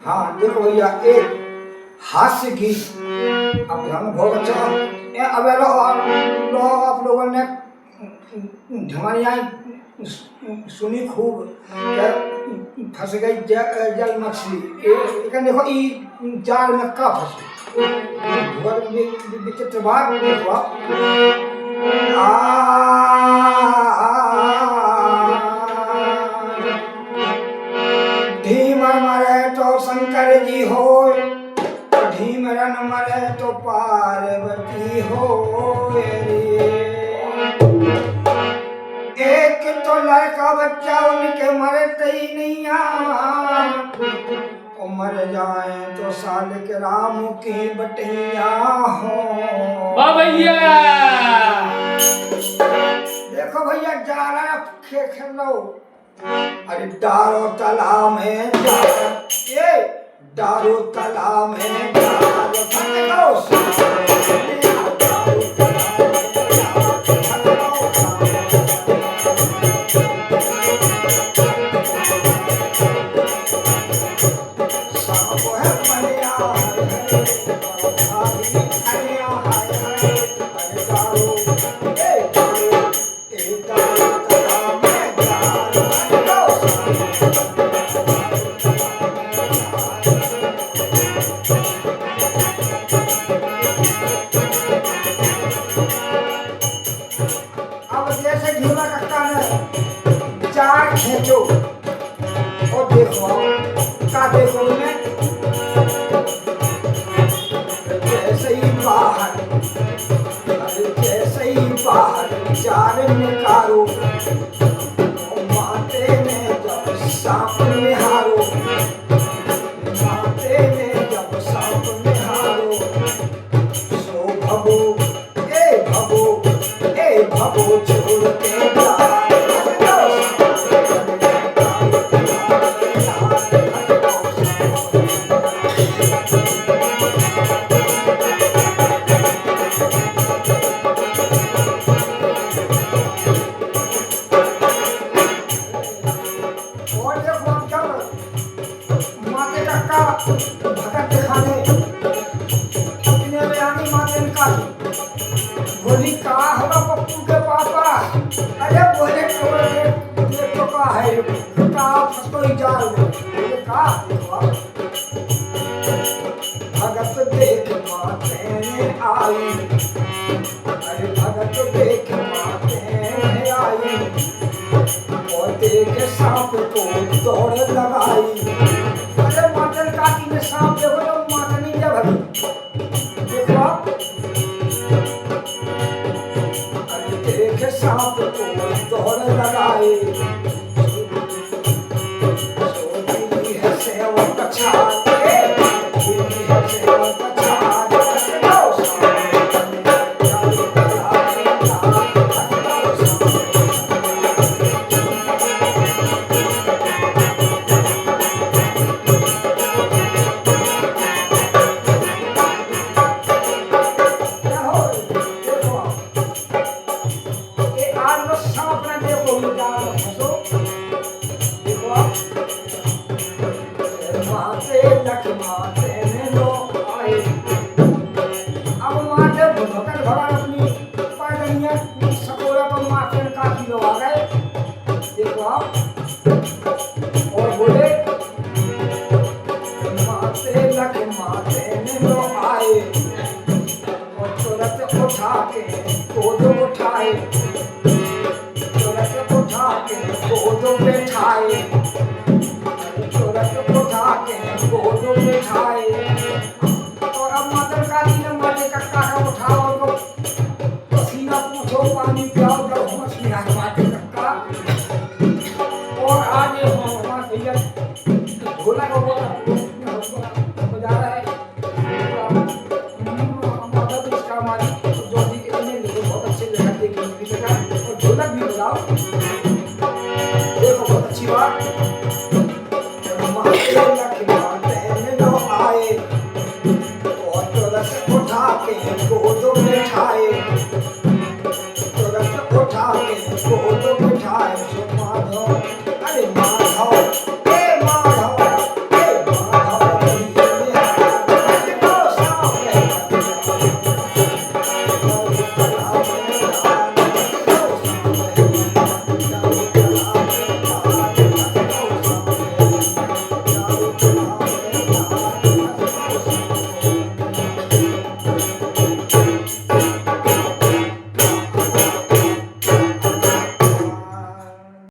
हाँ देखो भैया एक हास्य गीत अब ध्यान बहुत अच्छा अब लो आप लोगों ने हमारी यहाँ सुनी खूब क्या फंस गई जल मछली देखो ई जाल में का फंसी विचित्र बात देखो धीमर मरे तो शंकर जी हो धीमरन मरे तो पार्वती हो एक तो लड़का बच्चा उनके मरते ही नहीं मर जाए तो साल के राम की बटिया हो भैया देखो भैया जा रहा खेल लो अरे डारो तालाब में ये डारो तालाब में खींचो और देखो का देखो में जैसे ही बाहर चार निकालो माते में जब सांप निहारो माते में जब सांप निहारो सो भगो छोड़ के भगत दिखाने अपने में आनी माते बोली कहा होगा पप्पू के पापा अरे बोले तो का है कहा फंसो ही जाल में बोले कहा भगत देख माते आई अरे भगत देख माते आई और देख सांप को दौड़ लगाई मातन काकी ने सांप देखो तो मातनी जब देखो अरे देखे सांप को दौड़ लगाए सोती है सेवक छाते है सेवक और बोले माते ने लो आए और तुरंत उठा के गोदो उठाए तुरंत उठा के गोदो बैठाए तुरंत उठा के गोदो बैठाए और अब माता काली ने माते कक्का का उठाओ तो पसीना पूछो पानी पिलाओ जब होश में आए माते कक्का और आगे भैया भोला को बोला